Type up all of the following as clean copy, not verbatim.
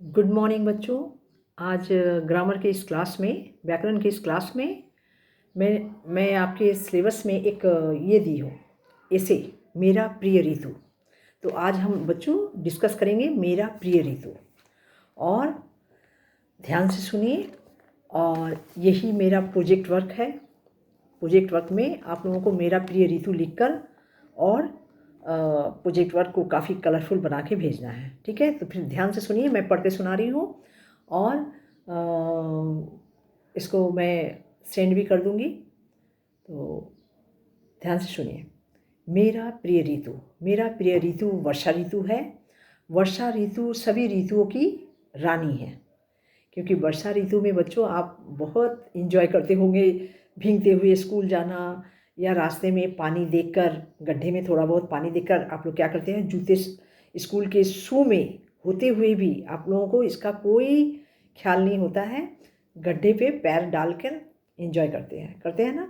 Good morning बच्चों। आज grammar के इस क्लास में, व्याकरण के इस क्लास में मैं आपके सिलेबस में एक ये दी हूँ ऐसे, मेरा प्रिय ऋतु। तो आज हम बच्चों डिस्कस करेंगे मेरा प्रिय ऋतु। और ध्यान से सुनिए। और यही मेरा प्रोजेक्ट वर्क है। प्रोजेक्ट वर्क में आप लोगों को मेरा प्रिय ऋतु लिखकर और प्रोजेक्ट वर्क को काफ़ी कलरफुल बना के भेजना है। ठीक है, तो फिर ध्यान से सुनिए, मैं पढ़ के सुना रही हूँ और इसको मैं सेंड भी कर दूँगी। तो ध्यान से सुनिए। मेरा प्रिय ऋतु, मेरा प्रिय ऋतु वर्षा ऋतु है। वर्षा ऋतु सभी ऋतुओं की रानी है, क्योंकि वर्षा ऋतु में बच्चों आप बहुत इंजॉय करते होंगे भीगते हुए स्कूल जाना, या रास्ते में पानी देखकर, गड्ढे में थोड़ा बहुत पानी देखकर आप लोग क्या करते हैं, जूते स्कूल के शू में होते हुए भी आप लोगों को इसका कोई ख्याल नहीं होता है, गड्ढे पे पैर डालकर एंजॉय करते हैं ना।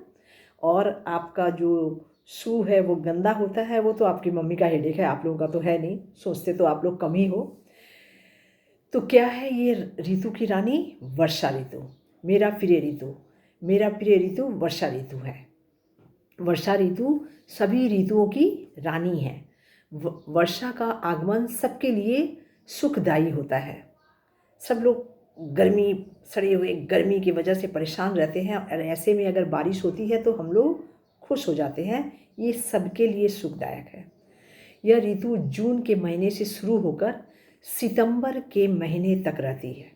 और आपका जो शू है वो गंदा होता है, वो तो आपकी मम्मी का हेडेक है, आप लोगों का तो है नहीं, सोचते तो आप लोग कम ही हो। तो क्या है ये ऋतु की रानी? वर्षा ऋतु। मेरा प्रिय ऋतु, मेरा प्रिय ऋतु वर्षा ऋतु है। वर्षा ऋतु सभी ऋतुओं की रानी है। वर्षा का आगमन सबके लिए सुखदायी होता है। सब लोग गर्मी, सड़े हुए गर्मी की वजह से परेशान रहते हैं, और ऐसे में अगर बारिश होती है तो हम लोग खुश हो जाते हैं। ये सबके लिए सुखदायक है। यह ऋतु जून के महीने से शुरू होकर सितंबर के महीने तक रहती है,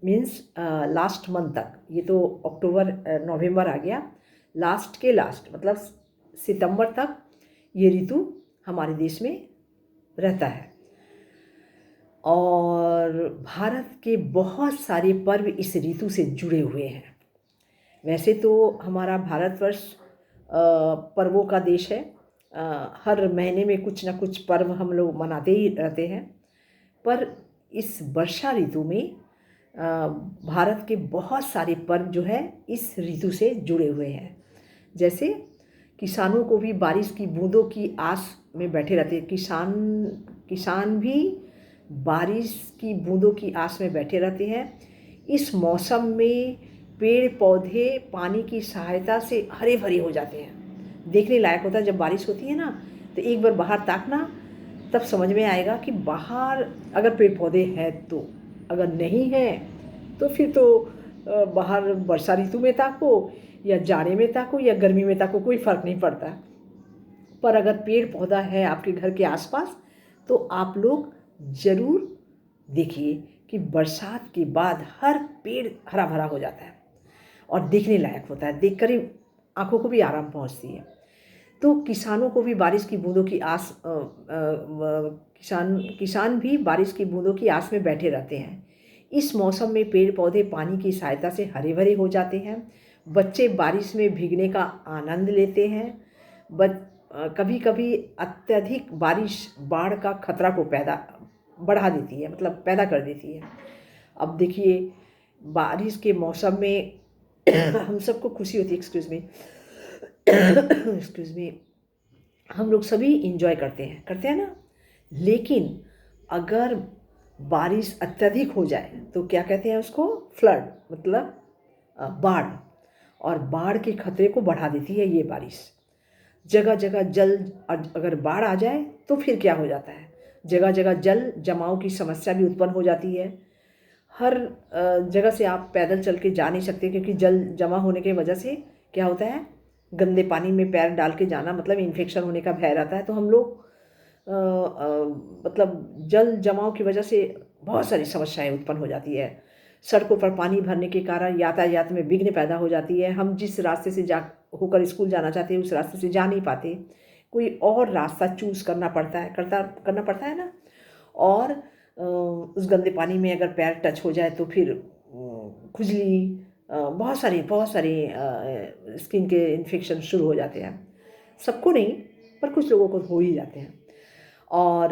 मीन्स लास्ट मंथ तक। ये तो अक्टूबर नवंबर आ गया, लास्ट के लास्ट मतलब सितंबर तक ये ऋतु हमारे देश में रहता है। और भारत के बहुत सारे पर्व इस ऋतु से जुड़े हुए हैं। वैसे तो हमारा भारतवर्ष पर्वों का देश है। हर महीने में कुछ ना कुछ पर्व हम लोग मनाते ही रहते हैं, पर इस वर्षा ऋतु में भारत के बहुत सारे पर्व जो है इस ऋतु से जुड़े हुए हैं। जैसे किसानों को भी बारिश की बूंदों की आस में बैठे रहते हैं। किसान भी बारिश की बूंदों की आस में बैठे रहते हैं। इस मौसम में पेड़ पौधे पानी की सहायता से हरे भरे हो जाते हैं। देखने लायक होता है जब बारिश होती है ना, तो एक बार बाहर ताकना, तब समझ में आएगा कि बाहर अगर पेड़ पौधे हैं तो, अगर नहीं है तो फिर तो बाहर वर्षा ऋतु में ताको या जाड़े में ताको या गर्मी में ताको, कोई फ़र्क नहीं पड़ता। पर अगर पेड़ पौधा है आपके घर के आसपास तो आप लोग ज़रूर देखिए कि बरसात के बाद हर पेड़ हरा भरा हो जाता है और देखने लायक होता है। देखकर ही आँखों को भी आराम पहुँचती है। तो किसानों को भी बारिश की बूंदों की आस किसान भी बारिश की बूंदों की आस में बैठे रहते हैं। इस मौसम में पेड़ पौधे पानी की सहायता से हरे भरे हो जाते हैं। बच्चे बारिश में भीगने का आनंद लेते हैं। कभी कभी अत्यधिक बारिश बाढ़ का खतरा को बढ़ा देती है, मतलब पैदा कर देती है। अब देखिए, बारिश के मौसम में हम सबको खुशी होती है, एक्सक्यूज़ मी, हम लोग सभी इंजॉय करते हैं ना। लेकिन अगर बारिश अत्यधिक हो जाए तो क्या कहते हैं उसको? फ्लड, मतलब बाढ़। और बाढ़ के खतरे को बढ़ा देती है ये बारिश। जगह जगह जल, अगर बाढ़ आ जाए तो फिर क्या हो जाता है, जगह जगह जल जमाव की समस्या भी उत्पन्न हो जाती है। हर जगह से आप पैदल चल के जा नहीं सकते, क्योंकि जल जमा होने की वजह से क्या होता है, गंदे पानी में पैर डाल के जाना मतलब इन्फेक्शन होने का भय रहता है। तो हम लोग मतलब जल जमाव की वजह से बहुत सारी समस्याएं उत्पन्न हो जाती है। सड़कों पर पानी भरने के कारण यातायात में विघ्न पैदा हो जाती है। हम जिस रास्ते से जा होकर स्कूल जाना चाहते हैं उस रास्ते से जा नहीं पाते, कोई और रास्ता चूज़ करना पड़ता है ना। और उस गंदे पानी में अगर पैर टच हो जाए तो फिर खुजली, बहुत सारी स्किन के इन्फेक्शन शुरू हो जाते हैं। सबको नहीं, पर कुछ लोगों को हो ही जाते हैं। और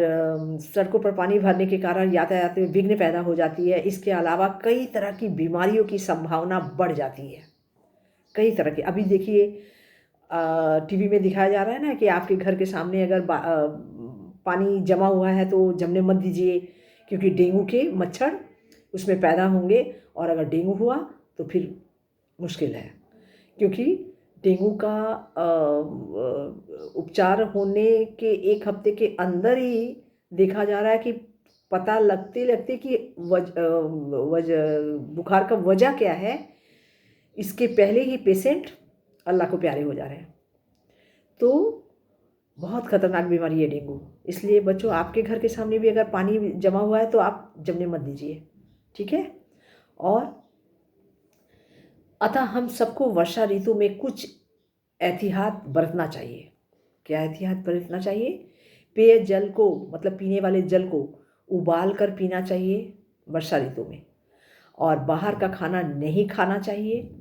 सड़कों पर पानी भरने के कारण यातायात में विघ्न पैदा हो जाती है। इसके अलावा कई तरह की बीमारियों की संभावना बढ़ जाती है। कई तरह की, अभी देखिए टीवी में दिखाया जा रहा है ना कि आपके घर के सामने अगर पानी जमा हुआ है तो जमने मत दीजिए, क्योंकि डेंगू के मच्छर उसमें पैदा होंगे और अगर डेंगू हुआ तो फिर मुश्किल है, क्योंकि डेंगू का उपचार होने के 1 हफ्ते के अंदर ही देखा जा रहा है कि पता लगते लगते कि बुखार का वजह क्या है, इसके पहले ही पेशेंट अल्लाह को प्यारे हो जा रहे हैं। तो बहुत ख़तरनाक बीमारी है डेंगू। इसलिए बच्चों, आपके घर के सामने भी अगर पानी जमा हुआ है तो आप जमने मत दीजिए, ठीक है। और अतः हम सबको वर्षा ऋतु में कुछ एहतियात बरतना चाहिए। क्या एहतियात बरतना चाहिए? पेय जल को, मतलब पीने वाले जल को उबाल कर पीना चाहिए वर्षा ऋतु में, और बाहर का खाना नहीं खाना चाहिए,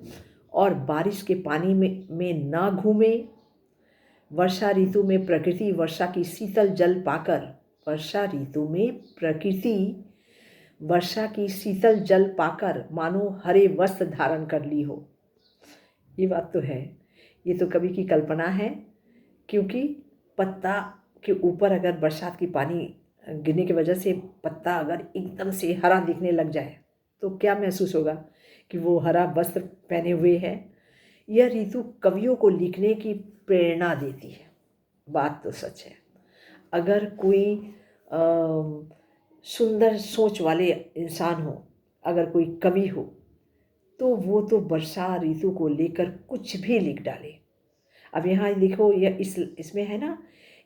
और बारिश के पानी में ना घूमें। वर्षा ऋतु में प्रकृति वर्षा की शीतल जल पाकर, वर्षा ऋतु में प्रकृति वर्षा की शीतल जल पाकर मानो हरे वस्त्र धारण कर ली हो। ये बात तो है, ये तो कवि की कल्पना है, क्योंकि पत्ता के ऊपर अगर बरसात की पानी गिरने की वजह से पत्ता अगर एकदम से हरा दिखने लग जाए तो क्या महसूस होगा कि वो हरा वस्त्र पहने हुए है। यह ऋतु कवियों को लिखने की प्रेरणा देती है। बात तो सच है। अगर कोई सुंदर सोच वाले इंसान हो, अगर कोई कवि हो, तो वो तो वर्षा ऋतु को लेकर कुछ भी लिख डाले। अब यहाँ देखो, यह इसमें है ना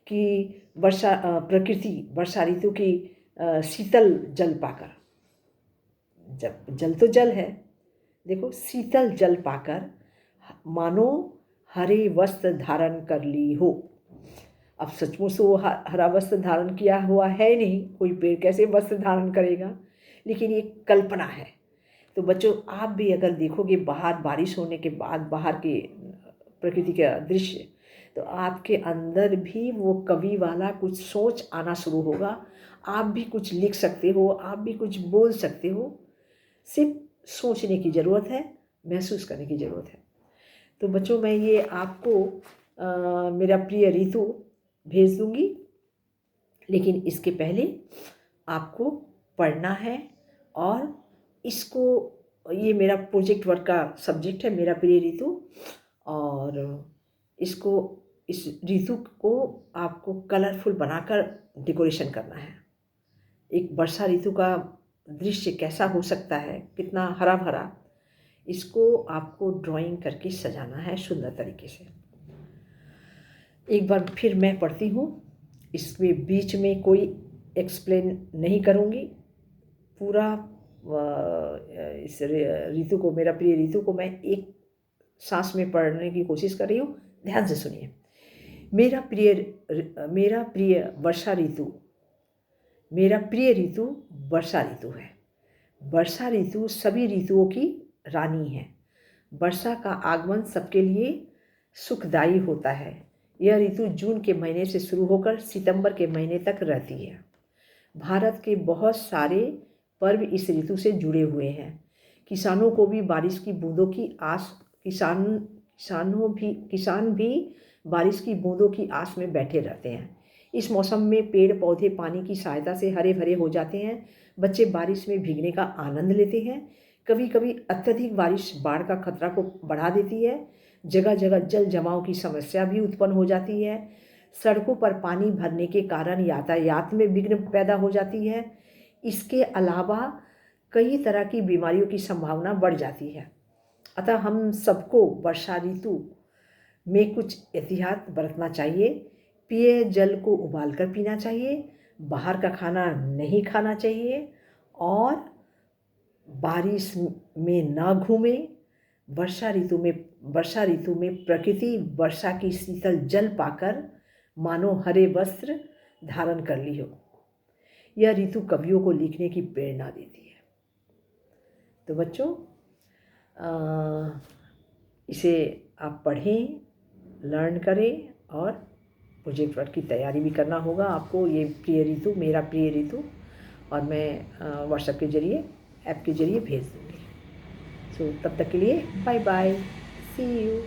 कि प्रकृति वर्षा ऋतु की शीतल जल पाकर, जब जल तो जल है, देखो शीतल जल पाकर मानो हरे वस्त्र धारण कर ली हो। अब सचमुच तो वो हरा वस्त्र धारण किया हुआ है नहीं, कोई पेड़ कैसे वस्त्र धारण करेगा, लेकिन ये कल्पना है। तो बच्चों, आप भी अगर देखोगे बाहर बारिश होने के बाद बाहर के प्रकृति का दृश्य, तो आपके अंदर भी वो कवि वाला कुछ सोच आना शुरू होगा। आप भी कुछ लिख सकते हो, आप भी कुछ बोल सकते हो। सिर्फ सोचने की ज़रूरत है, महसूस करने की ज़रूरत है। तो बच्चों, मैं ये आपको मेरा प्रिय ऋतु भेज दूँगी, लेकिन इसके पहले आपको पढ़ना है, और इसको, ये मेरा प्रोजेक्ट वर्क का सब्जेक्ट है, मेरा प्रिय ऋतु, और इसको, इस ऋतु को आपको कलरफुल बनाकर डेकोरेशन करना है। एक वर्षा ऋतु का दृश्य कैसा हो सकता है, कितना हरा भरा, इसको आपको ड्राइंग करके सजाना है सुंदर तरीके से। एक बार फिर मैं पढ़ती हूँ, इसमें बीच में कोई एक्सप्लेन नहीं करूँगी। पूरा इस ऋतु को, मेरा प्रिय ऋतु को मैं एक सांस में पढ़ने की कोशिश कर रही हूँ। ध्यान से सुनिए। मेरा प्रिय वर्षा ऋतु, मेरा प्रिय ऋतु वर्षा ऋतु है। वर्षा ऋतु सभी ऋतुओं की रानी है। वर्षा का आगमन सबके लिए सुखदायी होता है। यह ऋतु जून के महीने से शुरू होकर सितंबर के महीने तक रहती है। भारत के बहुत सारे पर्व इस ऋतु से जुड़े हुए हैं। किसानों को भी बारिश की बूंदों की आस किसान भी बारिश की बूंदों की आस में बैठे रहते हैं। इस मौसम में पेड़ पौधे पानी की सहायता से हरे भरे हो जाते हैं। बच्चे बारिश में भीगने का आनंद लेते हैं। कभी कभी अत्यधिक बारिश बाढ़ का खतरा को बढ़ा देती है। जगह जगह जल जमाव की समस्या भी उत्पन्न हो जाती है। सड़कों पर पानी भरने के कारण यातायात में विघ्न पैदा हो जाती है। इसके अलावा कई तरह की बीमारियों की संभावना बढ़ जाती है। अतः हम सबको वर्षा ऋतु में कुछ एहतियात बरतना चाहिए। पेय जल को उबाल कर पीना चाहिए, बाहर का खाना नहीं खाना चाहिए, और बारिश में ना घूमें। वर्षा ऋतु में प्रकृति वर्षा की शीतल जल पाकर मानो हरे वस्त्र धारण कर ली हो। यह ऋतु कवियों को लिखने की प्रेरणा देती है। तो बच्चों, इसे आप पढ़ें, लर्न करें, और प्रोजेक्ट वर्क की तैयारी भी करना होगा आपको। ये प्रिय ऋतु, मेरा प्रिय ऋतु, और मैं व्हाट्सएप के ज़रिए, ऐप के ज़रिए भेज दूँगी। सो तब तक के लिए बाय बाय, सी यू।